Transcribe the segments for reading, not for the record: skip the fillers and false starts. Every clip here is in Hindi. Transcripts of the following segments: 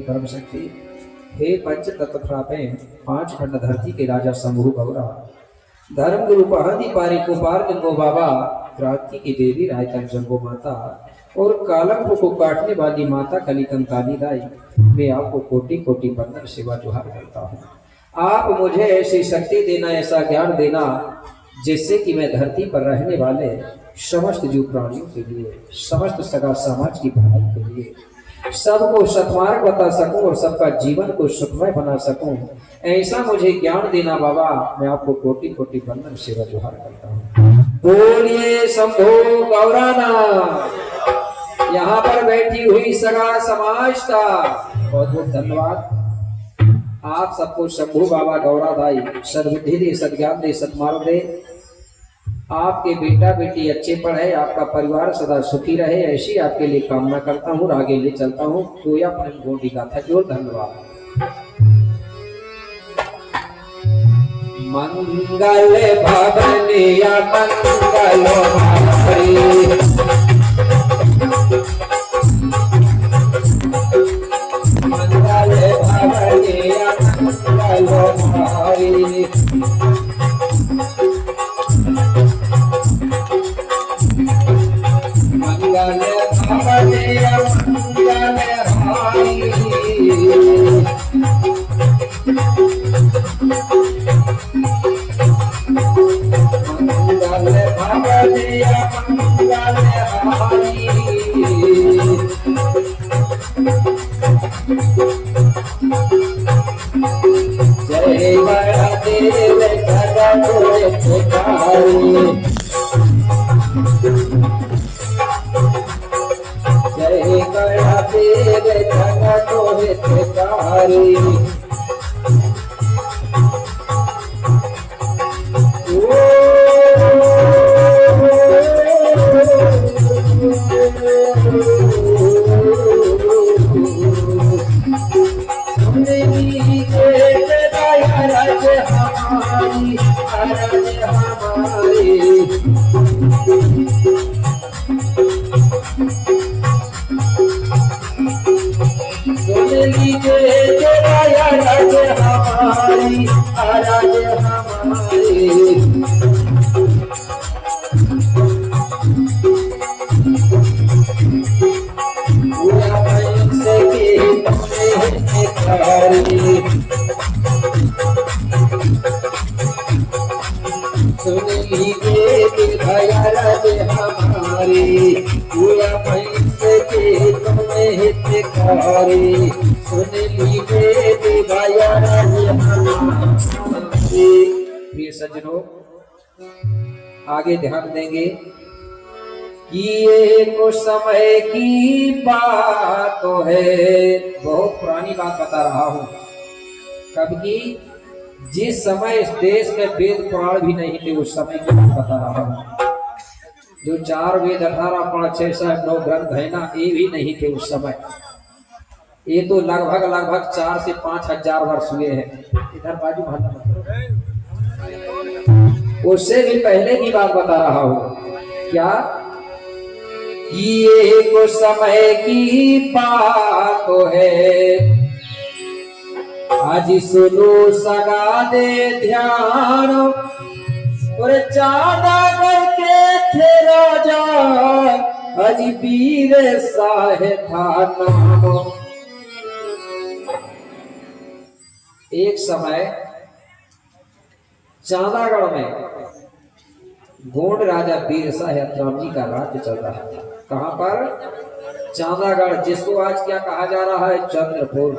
परम शक्ति, हे पंच तत्व प्रापे पांच खंड धरती के राजा शंभु गौरा, धर्म गुरु पहाड़ी पारी कुपार गंगो बाबा, क्रांति की देवी रायतन जंगो माता और कालम को काटने वाली माता कलिकन काली दाई, मैं आपको कोटि कोटि बंदन सेवा जुहार करता हूँ। आप मुझे ऐसी शक्ति देना, ऐसा ज्ञान देना, जिससे कि मैं धरती पर रहने वाले समस्त जीव प्राणियों के लिए, समस्त सगा समाज की भलाई के लिए सबको सत्मार्ग बता सकूं और सबका जीवन को सुखमय बना सकूं, ऐसा मुझे ज्ञान देना बाबा। मैं आपको कोटि कोटि बंदन सेवा जुहार करता हूँ। बोलिए शंभो गौराना। यहाँ पर बैठी हुई सगा समाज का बहुत बहुत धन्यवाद। आप सबको शंभू बाबा गौरादाई सद्बुद्धि दे, सद्ज्ञान दे, सत्मार्ग दे। आपके बेटा बेटी अच्छे पढ़े, आपका परिवार सदा सुखी रहे, ऐसी आपके लिए कामना करता हूँ। आगे ले चलता हूँ तो या प्रेम गोटी गाथा जोर। धन्यवाद। मंगल भवनिया मंगल भाई, मंगल भवनिया मंगल भाई, मंगल भवनिया मंगल भाई, मंगल भवनिया मंगल भाई, जय गणदेव जगत पुकारी, जय गणदेव जगत पुकारी। प्रिय सज्जनों, आगे ध्यान देंगे कि ये कुछ समय की बात तो है। बहुत पुरानी बात बता रहा हूं। कब की? जिस समय इस देश में वेद पुराण भी नहीं थे, उस समय की बात बता रहा हूं। जो 4 वेद 18 5 6 7 9 ग्रंथ है ना, ये भी नहीं थे उस समय। ये तो लगभग 4 से 5 हजार वर्ष हुए हैं। इधर बाजू भाला, उससे भी पहले की बात बता रहा हूं। क्या? ये कुछ समय की बात तो है, आज सुनो सगा दे ध्यान, और चांदा करके थे राजा, आज वीर साहे था नाम। एक समय चांदागढ़ में गोंड राजा वीर साहेब राम जी का राज्य चल रहा था। कहां पर? चांदागढ़, जिसको आज क्या कहा जा रहा है? चंद्रपुर।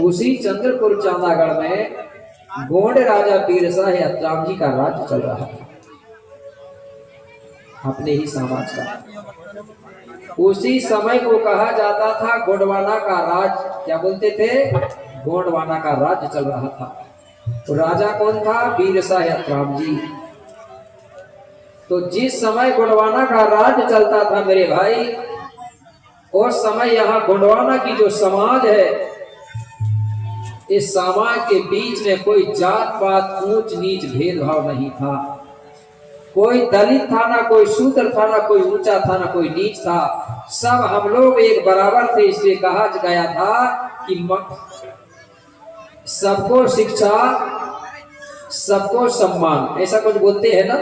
उसी चंद्रपुर चांदागढ़ में गोंड राजा वीर साहेब राम जी का राज्य चल रहा था, अपने ही समाज का। उसी समय को कहा जाता था गोंडवाना का राज। क्या बोलते थे? गोंडवाना का राज्य चल रहा था। तो राजा कौन था? वीर साहेब राम जी। तो जिस समय गोंडवाना का राज्य चलता था मेरे भाई, उस समय यहाँ गोंडवाना की जो समाज है, इस समाज के बीच में कोई जात पात ऊंच नीच भेदभाव नहीं था। कोई दलित था ना कोई शूद्र था ना कोई ऊंचा था ना कोई नीच था, सब हम लोग एक बराबर थे। इसलिए कहा गया था कि सबको शिक्षा सबको सम्मान, ऐसा कुछ बोलते हैं ना,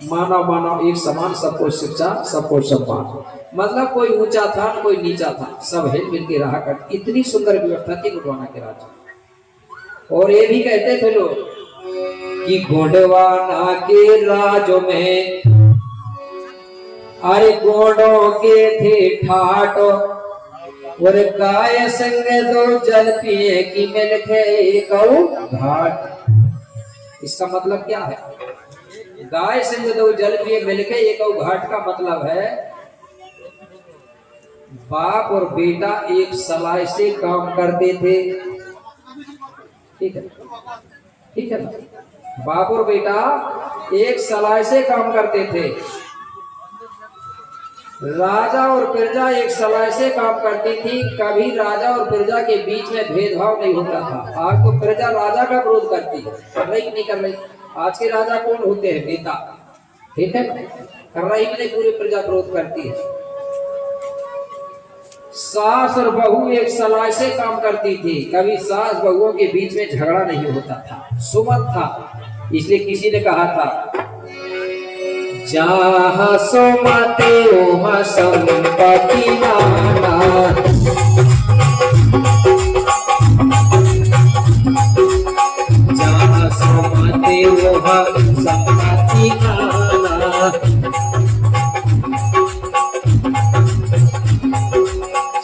मानव मानव एक समान, सबको शिक्षा सबको सम्मान। मतलब कोई ऊंचा था ना कोई नीचा था, सब हिल मिल के रहा कर। इतनी सुंदर व्यवस्था थी गोंडवाना के राज। और ये भी कहते थे लोग कि गोंडवाना के राज में अरे गोंडों के थे ठाट, और गाय संग दो जल पिए की मिल के घाट। इसका मतलब क्या है? गाय संग दो जल पिए मिल के एक घाट का मतलब है बाप और बेटा एक सलाह से काम करते थे। ठीक है, ठीक है ना? बाप और बेटा एक सलाह से काम करते थे। राजा और प्रजा एक सलाह से काम करती थी। कभी राजा और प्रजा के बीच में भेदभाव नहीं होता था। आज तो प्रजा राजा का विरोध करती है, कर रही नहीं कर रही। आज के राजा कौन होते हैं? नेता। ठीक है, कर रही नहीं, पूरी प्रजा विरोध करती है। सास और बहू एक सलाह से काम करती थी। कभी सास बहुओं के बीच में झगड़ा नहीं होता था, सुमत था। इसलिए किसी ने कहा था जहाँ सुमते वहाँ संपत्ति नाना, जहाँ सुमते वहाँ संपत्ति नाना,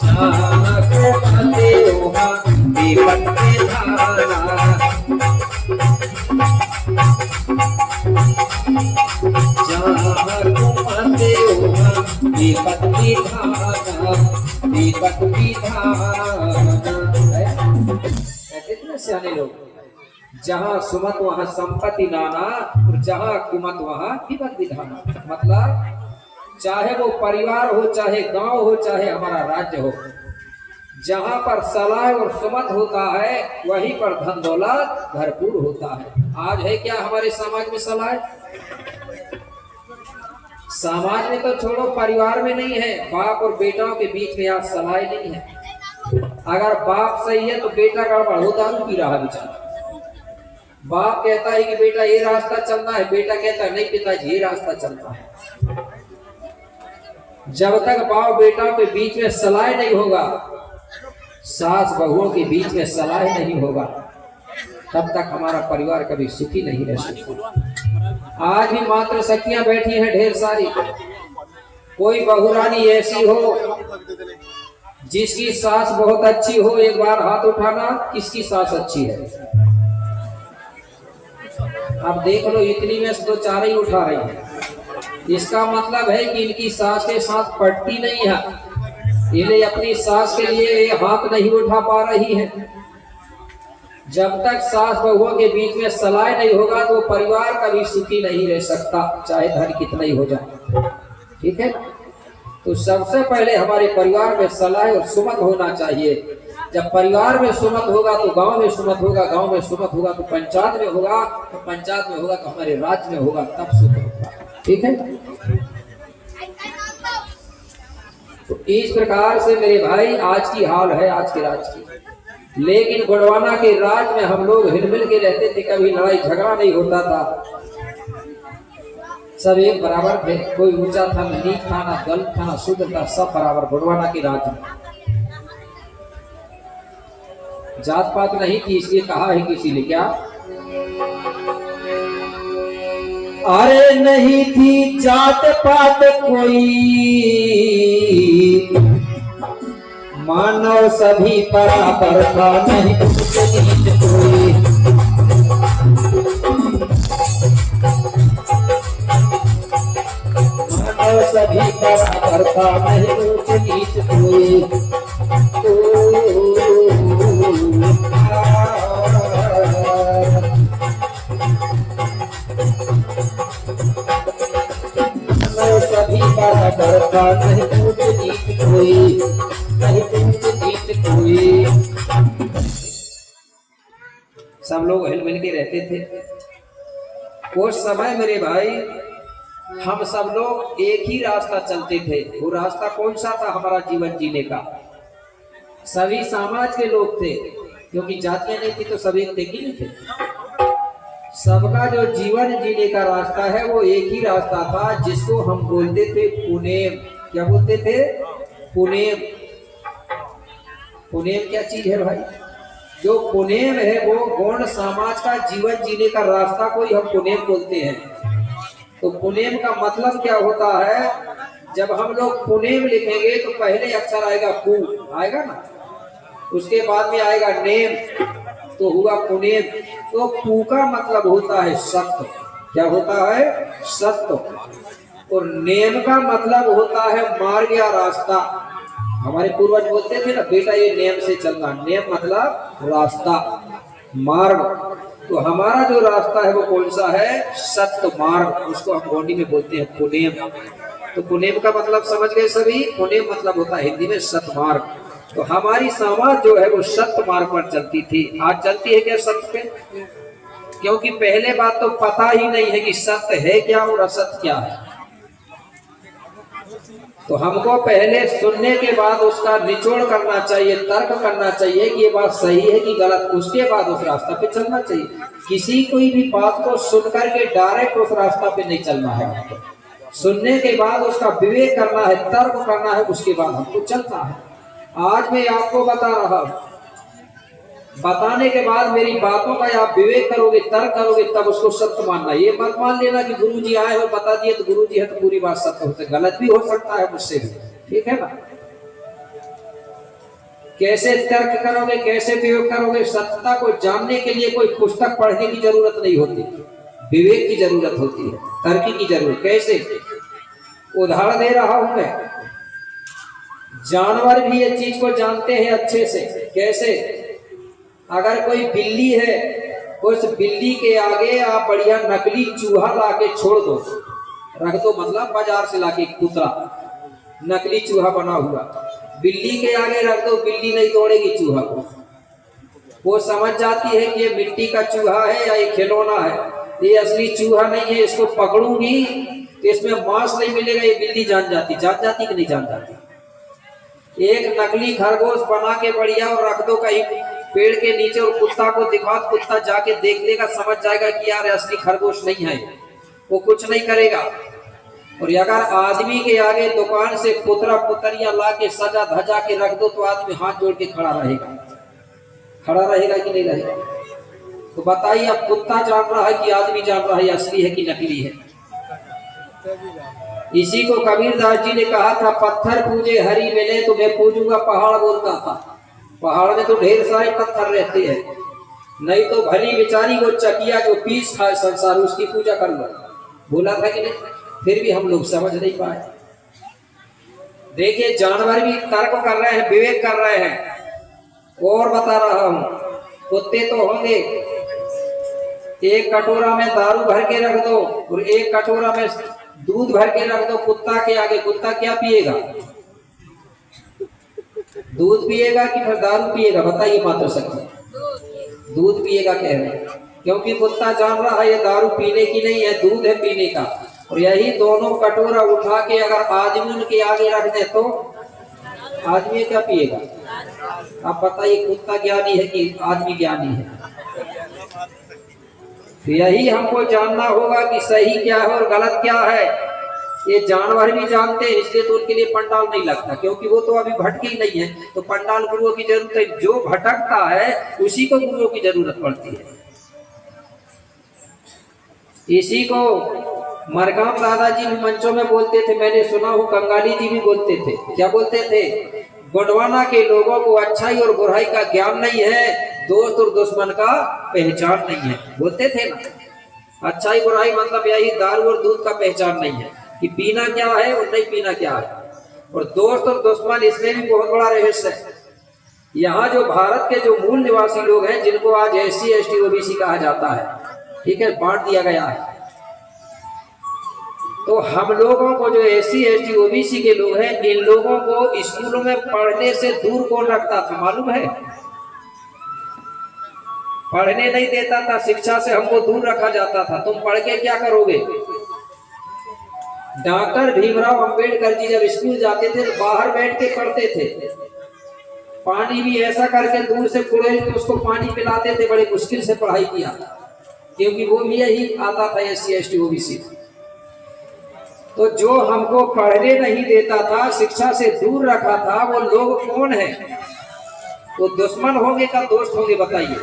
जहाँ सुमते वहाँ विपत्ति धारा, जहाँ घूमते वहाँ विपत्ति धारा, विपत्ति धारा। कहते थे ना सियाने लोग, जहाँ सुमत वहाँ संपत्ति नाना, और जहाँ कुमत वहाँ विपत्ति धारा। मतलब चाहे वो परिवार हो, चाहे गांव हो, चाहे हमारा राज्य हो, जहां पर सलाह और सुमत होता है वहीं पर धन दौलत भरपूर होता है। आज है क्या हमारे समाज में सलाह? समाज में तो छोड़ो, परिवार में नहीं है। बाप और बेटाओं के बीच में आज सलाह नहीं है। अगर बाप सही है तो बेटा गड़बड़ हो, दारू पी रहा बेचारा। बाप कहता है कि बेटा ये रास्ता चलना है, बेटा कहता है नहीं पिताजी ये रास्ता चलना है। जब तक बाप बेटा के बीच में सलाह नहीं होगा, सास बहुओं के बीच में सलाह नहीं होगा, तब तक हमारा परिवार कभी सुखी नहीं रह सकता। आज भी मात्र सखियां बैठी हैं ढेर सारी। कोई बहुरानी ऐसी हो जिसकी सास बहुत अच्छी हो, एक बार हाथ उठाना, किसकी सास अच्छी है? अब देख लो, इतनी में से तो चार ही उठा रही है। इसका मतलब है कि इनकी सास के साथ पटती नहीं है, इन्हें अपनी सास के लिए हाथ नहीं उठा पा रही है। जब तक सास बहुओं के बीच में सलाह नहीं होगा तो परिवार कभी सुखी नहीं रह सकता, चाहे धन कितना ही हो जाए। ठीक है, तो सबसे पहले हमारे परिवार में सलाह और सुमत होना चाहिए। जब परिवार में सुमत होगा तो गांव में सुमत होगा, गांव में सुमत होगा तो पंचायत में होगा, तो पंचायत में होगा तो हमारे राज्य में होगा, तब सुख होगा। ठीक है, तो इस प्रकार से मेरे भाई आज की हाल है, आज के राज्य की। लेकिन गोंडवाना के राज में हम लोग हिलमिल के रहते थे, कभी लड़ाई झगड़ा नहीं होता था, सब एक बराबर थे। कोई ऊंचा था ना नीच था, ना दलित था ना शूद्र था, सब बराबर गोंडवाना के राज में। जात पात नहीं थी, इसलिए कहा है किसी ने क्या, अरे नहीं थी जात पात कोई, मानव सभी बराबर था, नहीं ऊंच नीच कोई। मानव सभी बराबर था, नहीं ऊंच नीच कोई। सभी बराबर था, नहीं ऊंच नीच कोई, नहीं ऊंच नीच कोई। सब लोग हिल मिल के रहते थे। वो समय मेरे भाई हम सब लोग एक ही रास्ता चलते थे। वो रास्ता कौन सा था हमारा जीवन जीने का? सभी समाज के लोग थे, क्योंकि जातियां नहीं थी तो सभी थे कि नहीं थे। सबका जो जीवन जीने का रास्ता है वो एक ही रास्ता था, जिसको हम बोलते थे पुनेम। क्या बोलते थे? पुनेम। पुनेम क्या चीज है भाई? जो पुनेम है वो गौण समाज का जीवन जीने का रास्ता को ही हम पुनेम बोलते हैं। तो पुनेम का मतलब क्या होता है? जब हम लोग पुनेम लिखेंगे तो पहले अक्षर आएगा पू, आएगा ना, उसके बाद में आएगा नेम, तो हुआ पुनेम। तो पू का मतलब होता है सत्य। क्या होता है? सत्य। और नेम का मतलब होता है मार्ग या रास्ता। हमारे पूर्वज बोलते थे ना, बेटा ये नेम से चलना। नेम मतलब रास्ता, मार्ग। तो हमारा जो रास्ता है वो कौन सा है? सत्य मार्ग। उसको हम गोंडी में बोलते हैं पुनेम। तो पुनेम का मतलब समझ गए सभी? पुनेम मतलब होता है हिंदी में सत्य मार्ग। तो हमारी समाज जो है वो सत्य मार्ग पर चलती थी। आज चलती है क्या सत्य पे? क्योंकि पहले बात तो पता ही नहीं है कि सत्य है क्या और असत्य क्या है। तो हमको पहले सुनने के बाद उसका निचोड़ करना चाहिए, तर्क करना चाहिए कि ये बात सही है कि गलत। उसके बाद उस रास्ता पे चलना चाहिए। किसी कोई भी बात को सुन करके डायरेक्ट उस रास्ता पे नहीं चलना है हमको। सुनने के बाद उसका विवेक करना है, तर्क करना है, उसके बाद हमको चलना है। आज मैं आपको बता रहा हूं, बताने के बाद मेरी बातों का आप विवेक करोगे, तर्क करोगे, तब उसको सत्य मानना। ये मत मान लेना कि गुरुजी आए और बता दिए तो गुरुजी है तो पूरी बात सत्य होती है। गलत भी हो सकता है मुझसे भी, ठीक है ना। कैसे तर्क करोगे, कैसे विवेक करोगे? सत्यता को जानने के लिए कोई पुस्तक पढ़ने की जरूरत नहीं होती, विवेक की जरूरत होती है, तर्क की जरूरत। कैसे? उदाहरण दे रहा हूं मैं। जानवर भी ये चीज को जानते हैं अच्छे से। कैसे? अगर कोई बिल्ली है, उस बिल्ली के आगे आप बढ़िया नकली चूहा लाके छोड़ दो, रख दो, मतलब बाजार से लाके कुतरा नकली चूहा बना हुआ बिल्ली के आगे रख दो, बिल्ली नहीं तोड़ेगी चूहा को। वो समझ जाती है कि ये मिट्टी का चूहा है या ये खिलौना है, ये असली चूहा नहीं है। इसको पकड़ूंगी तो इसमें मांस नहीं मिलेगा। ये बिल्ली जान जाती कि नहीं जान जाती? एक नकली खरगोश बना के बढ़िया और रख दो कहीं पेड़ के नीचे और कुत्ता को दिखा, कुत्ता जाके देख लेगा, समझ जाएगा कि यार असली खरगोश नहीं है, वो कुछ नहीं करेगा। और अगर आदमी के आगे दुकान से पुतरा पुतरिया ला के सजा धजा के रख दो तो आदमी हाथ जोड़ के खड़ा रहेगा। खड़ा रहेगा कि नहीं रहेगा? तो बताइए, अब कुत्ता जान रहा है कि आदमी जान रहा है असली है कि नकली है? इसी को कबीरदास जी ने कहा था, पत्थर पूजे हरि मिले तो मैं पूजूंगा पहाड़, बोलता था। पहाड़ में तो ढेर सारे पत्थर रहते हैं, नहीं तो भली बेचारी वो चकिया जो पीस खाए संसार, उसकी पूजा कर लो, बोला था कि नहीं? फिर भी हम लोग समझ नहीं पाए। देखिए, जानवर भी तर्क कर रहे हैं, विवेक कर रहे हैं। और बता रहा हूं, कुत्ते तो होंगे। एक कटोरा में दारू भर के रख दो और एक कटोरा में दूध भर के रख दो कुत्ता के आगे, कुत्ता क्या पिएगा? दूध पिएगा कि फिर दारू पिएगा? बताइए मातृशक्ति। दूध पिएगा कह रहे हैं, क्योंकि कुत्ता जान रहा है ये दारू पीने की नहीं है, दूध है पीने का। और यही दोनों कटोरा उठा के अगर आदमी उनके आगे रख दे तो आदमी क्या पिएगा? आप बताइए, कुत्ता ज्ञानी है कि आदमी ज्ञानी है? तो यही हमको जानना होगा कि सही क्या है और गलत क्या है। ये जानवर भी जानते हैं, इसलिए तो उनके लिए पंडाल नहीं लगता, क्योंकि वो तो अभी भटके ही नहीं है। तो पंडाल गुरुओं की जरूरत है, जो भटकता है उसी को गुरुओं की जरूरत पड़ती है। इसी को मरकाम दादाजी भी मंचों में बोलते थे, मैंने सुना हूँ कंगाली जी भी बोलते थे। क्या बोलते थे? गोंडवाना के लोगों को अच्छाई और बुराई का ज्ञान नहीं है, दोस्त और दुश्मन का पहचान नहीं है, बोलते थे ना। अच्छाई बुराई मतलब यही दारू और दूध का पहचान नहीं है कि पीना क्या है और नहीं पीना क्या है। और दोस्त और दुश्मन, इसमें भी बहुत बड़ा रहस्य है। यहाँ जो भारत के जो मूल निवासी लोग हैं, जिनको आज SC ST OBC कहा जाता है, ठीक है, बांट दिया गया है। तो हम लोगों को जो SC ST OBC के लोग हैं, इन लोगों को स्कूलों में पढ़ने से दूर कौन रखता था मालूम है? पढ़ने नहीं देता था, शिक्षा से हमको दूर रखा जाता था। तुम पढ़ के क्या करोगे? डॉक्टर भीमराव अंबेडकर जी जब स्कूल जाते थे तो बाहर बैठ के पढ़ते थे। पानी भी ऐसा करके दूर से कुड़ेल के उसको पानी पिलाते थे, बड़े मुश्किल से पढ़ाई किया, क्योंकि वो भी यही आता था SC ST OBC। तो जो हमको पढ़ने नहीं देता था, शिक्षा से दूर रखा था, वो लोग कौन है? वो दुश्मन होंगे का दोस्त होंगे? बताइए,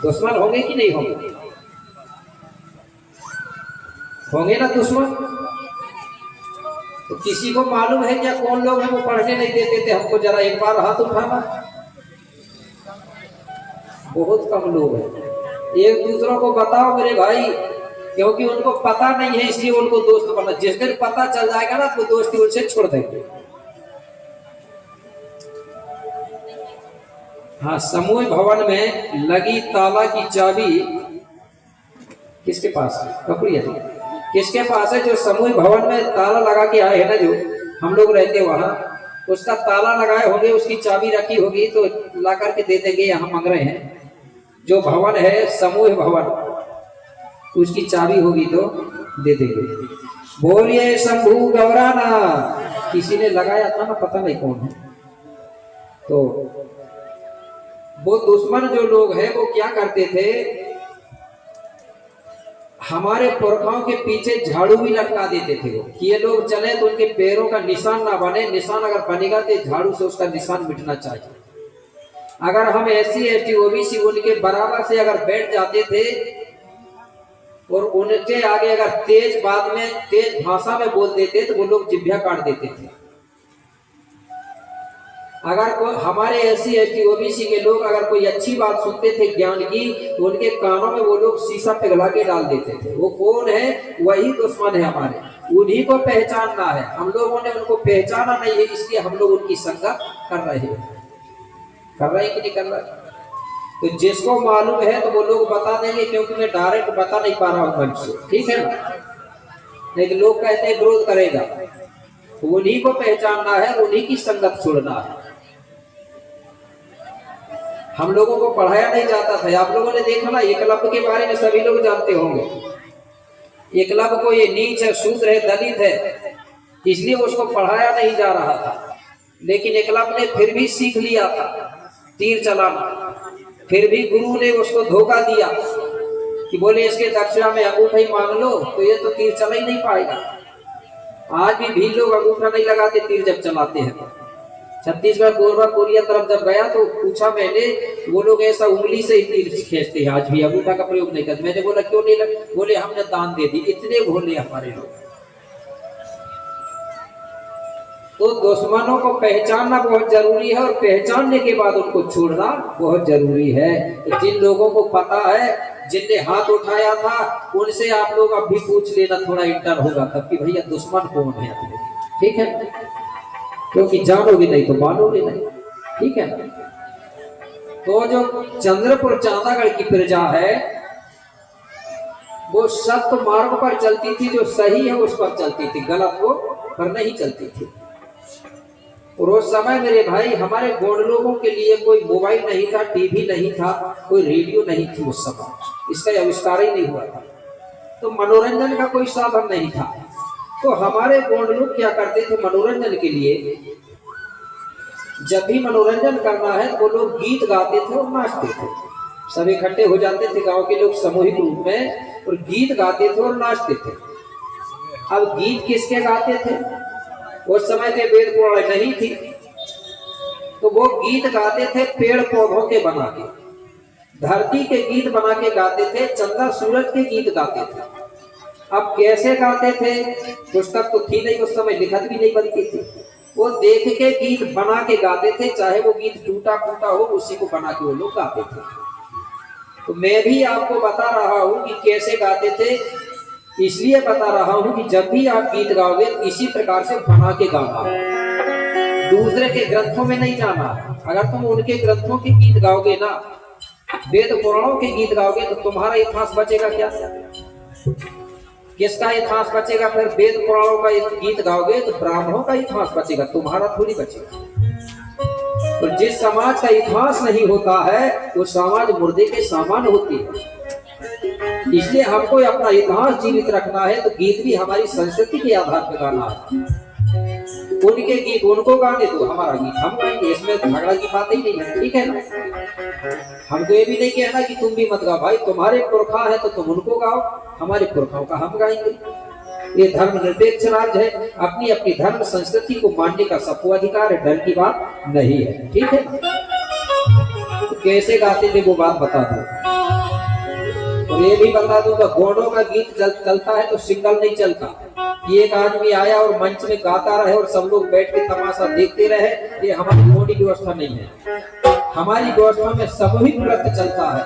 दुश्मन होंगे कि नहीं होंगे? होंगे ना दुश्मन। तो किसी को मालूम है क्या कौन लोग हैं वो पढ़ने नहीं देते थे हमको? जरा एक बार हाथ उठाना। बहुत कम लोग हैं। एक दूसरों को बताओ मेरे भाई, क्योंकि उनको पता नहीं है इसलिए उनको दोस्त बना। जिस दिन पता चल जाएगा ना तो दोस्ती उनसे छोड़ देंगे। हाँ, समूह भवन में लगी ताला की चाबी किसके पास है? कपड़िया जी किसके पास है? जो समूह भवन में ताला लगा के आए है ना, जो हम लोग रहते वहां, उसका ताला लगाए होंगे, उसकी चाबी रखी होगी, तो ला करके दे देंगे। यहाँ मांग रहे हैं जो भवन है समूह भवन, उसकी चाबी होगी तो दे देंगे। बोलिए शंभू गौराना। किसी ने लगाया था ना, पता नहीं कौन है। तो वो दुश्मन जो लोग हैं वो क्या करते थे, हमारे पुरखाओं के पीछे झाड़ू भी लटका देते थे वो, कि ये लोग चले तो उनके पैरों का निशान ना बने। निशान अगर बनेगा तो झाड़ू से उसका निशान मिटना चाहिए। अगर हम SC ST OBC उनके बराबर से अगर बैठ जाते थे और उनके आगे अगर तेज बात में, तेज भाषा में बोल देते तो वो लोग जिभ्या काट देते थे। अगर हमारे SC ST OBC के लोग अगर कोई अच्छी बात सुनते थे ज्ञान की, तो उनके कानों में वो लोग शीशा पिघला के डाल देते थे। वो कौन है? वही दुश्मन है हमारे, उन्हीं को पहचानना है। हम लोगों ने उनको पहचाना नहीं है, इसलिए हम लोग उनकी संगत कर रहे हैं कि नहीं कर रहे? तो जिसको मालूम है तो वो लोग बता देंगे, क्योंकि मैं डायरेक्ट बता नहीं पा रहा हूँ मंच से, ठीक है ना? नहीं तो लोग कहते हैं विरोध करेगा। तो उन्हीं को पहचानना है, उन्हीं की संगत छोड़ना है। हम लोगों को पढ़ाया नहीं जाता था। आप लोगों ने देखा ना, एकलव्य के बारे में सभी लोग जानते होंगे। एकलव्य को ये नीच है, शूद्र है, दलित है, इसलिए उसको पढ़ाया नहीं जा रहा था। लेकिन एकलव्य ने फिर भी सीख लिया था तीर चलाना। फिर भी गुरु ने उसको धोखा दिया कि बोले इसके दक्षिणा में अंगूठा ही मांग लो, तो ये तो तीर चला ही नहीं पाएगा। आज भी लोग अंगूठा नहीं लगाते तीर जब चलाते हैं। छत्तीसगढ़ गोरबा कोरिया तरफ जब गया तो पूछा मैंने, वो लोग ऐसा उंगली से ही तीर खींचते हैं, आज भी अंगूठा का प्रयोग नहीं करते। मैंने बोला क्यों नहीं लग? बोले हमने दान दे दी। इतने भोले हमारे लोग। तो दुश्मनों को पहचानना बहुत जरूरी है, और पहचानने के बाद उनको छोड़ना बहुत जरूरी है। तो जिन लोगों को पता है, जिनने हाथ उठाया था, उनसे आप लोग अब भी पूछ लेना, थोड़ा इंटर होगा तब कि भैया दुश्मन कौन है अपने, ठीक है? क्योंकि जानोगे नहीं तो मानोगे नहीं, ठीक है ना? तो जो चंद्रपुर चांदागढ़ की प्रजा है वो सत्य मार्ग पर चलती थी, जो सही है उस पर चलती थी, गलत को पर नहीं चलती थी। और उस समय मेरे भाई हमारे गौड़ लोगों के लिए कोई मोबाइल नहीं था, टीवी नहीं था, कोई रेडियो नहीं थी उस समय, इसका आविष्कार ही नहीं हुआ था। तो मनोरंजन का कोई साधन नहीं था। तो हमारे गौड़ लोग क्या करते थे मनोरंजन के लिए? जब भी मनोरंजन करना है तो वो लोग गीत गाते थे और नाचते थे। सब इकट्ठे हो जाते थे गांव के लोग सामूहिक रूप में, और गीत गाते थे और नाचते थे। अब गीत किसके गाते थे? उस समय के वेद पुराण नहीं थी, तो वो गीत गाते थे पेड़ पौधों के बना के, धरती के गीत बना के गाते थे, चंदा सूरज के गीत गाते थे। अब कैसे गाते थे? पुस्तक तो थी नहीं उस समय, लिखत भी नहीं बनती थी। वो देख के गीत बना के गाते थे, चाहे वो गीत टूटा फूटा हो, उसी को बना के वो लोग गाते थे। तो मैं भी आपको बता रहा हूँ कि कैसे गाते थे, इसलिए बता रहा हूँ कि जब भी आप गीत गाओगे इसी प्रकार से बना के गाना, दूसरे के ग्रंथों में नहीं जाना। अगर तुम उनके ग्रंथों के गीत गाओगे ना, वेद पुराणों के गीत गाओगे, तो तुम्हारा इतिहास बचेगा क्या? किसका इतिहास बचेगा? फिर वेद पुराणों का गीत गाओगे तो ब्राह्मणों का इतिहास बचेगा, तुम्हारा थोड़ी बचेगा। तो जिस समाज का इतिहास नहीं होता है वो समाज मुर्दे के समान होती है। इसलिए हमको अपना इतिहास जीवित रखना है तो गीत भी हमारी संस्कृति के आधार पर गाना है। उनके गीत उनको गाने दो, हमारा गीत हम गाएंगे, इसमें झगड़ा की बात ही नहीं है, ठीक है ना। हमको ये भी नहीं कहना कि तुम भी मत गाओ, भाई तुम्हारे पुरखा है तो तुम उनको गाओ, हमारे पुरखाओं का हम गाएंगे। ये धर्म निरपेक्ष राज्य है, अपनी अपनी धर्म संस्कृति को मानने का सबको अधिकार है, डर की बात नहीं है, ठीक है। तो कैसे गाते थे वो बात बता दो, और ये भी बता दूंगा घोड़ों का गीत चलता है तो सिंगल नहीं चलता। ये एक आदमी आया और मंच में गाता रहे और सब लोग बैठ के तमाशा देखते रहे, ये हमारी मोटी व्यवस्था नहीं है। हमारी व्यवस्था में सामूहिक नृत्य चलता है,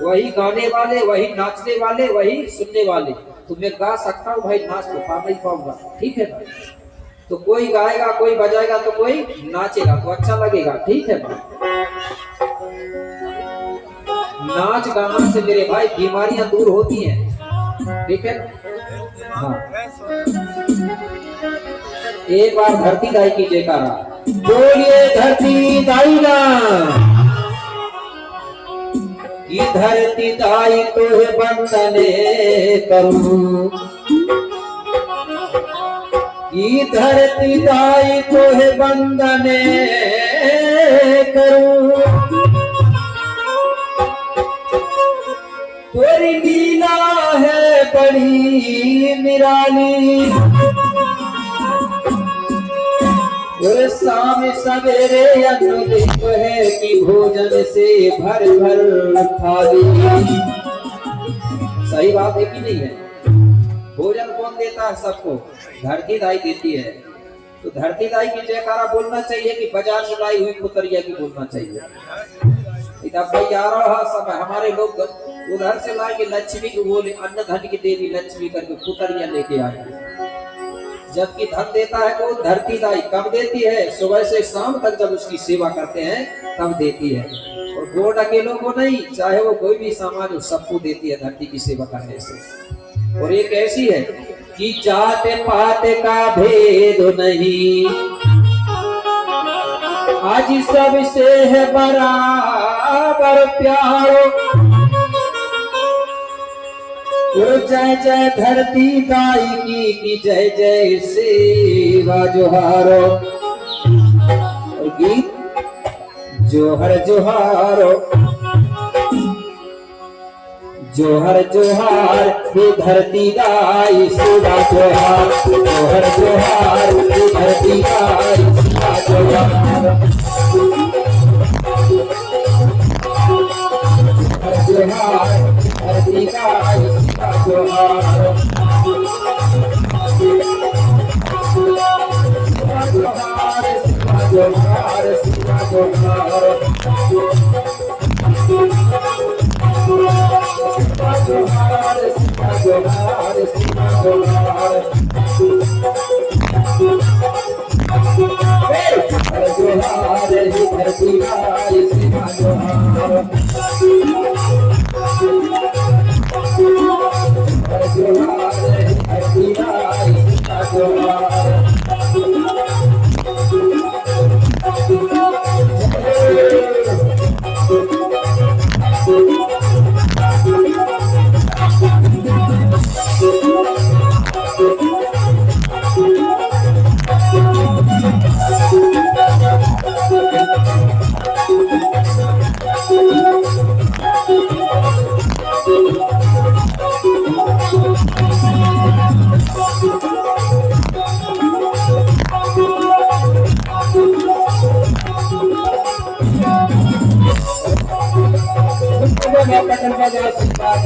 वही गाने वाले, वही नाचने वाले, वही सुनने वाले। तो मैं गा सकता हूँ भाई, नाच तो पा नहीं पाऊंगा, ठीक है भाई। तो कोई गाएगा, कोई बजाएगा, तो कोई नाचेगा, तो अच्छा लगेगा, ठीक है भाई। नाच गाना से मेरे भाई बीमारियां दूर होती हैं, ठीक है। हाँ, एक बार धरती दाई की जयकारा बोलिए, धरती दाई ना कि धरती दाई तोहे बंदने करूं, कि धरती दाई तोहे बंदने करूं, तोरी लीला है बड़ी निराली, और शाम सवेरे अनुदित है कि भोजन से भर भर थाली। सही बात है कि नहीं है? भोजन कौन देता है सबको? धरती दाई देती है। तो धरती दाई की जयकारा बोलना चाहिए कि बाजार से लाई हुई पुतरिया की बोलना चाहिए? भाई आ रहा सब हमारे लोग उधर से ला के लक्ष्मी को बोले, अन्न धन की देवी लक्ष्मी करके पुतरिया लेके आए। जबकि धन देता है तो धरती दाई कब देती है? सुबह से शाम तक जब उसकी सेवा करते हैं तब देती है। और गोड अकेलों को नहीं, चाहे वो कोई भी समाज हो, सबको देती है धरती की सेवा करने से। और एक ऐसी है कि जात पात का भेद नहीं, आज सबसे है बराबर प्यारो। जय जय धरती दाई की जय जय सेवा जोहारो। गीत जोहर जोहारो, जोहर जोहार हे धरती दाई सेवा जोहार, जोहर जोहार हे धरती दाई सेवा जोहार, जोहार धरती दाई सेवा जोहार, जोहार जोहार सेवा जोहार, जोहार जोहार सेवा जोहार, जोहार हे धरती दाई सेवा जोहार, जोहार हे धरती दाई सेवा जोहार।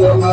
जोहार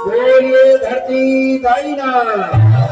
बोलिए धरती दाई ना।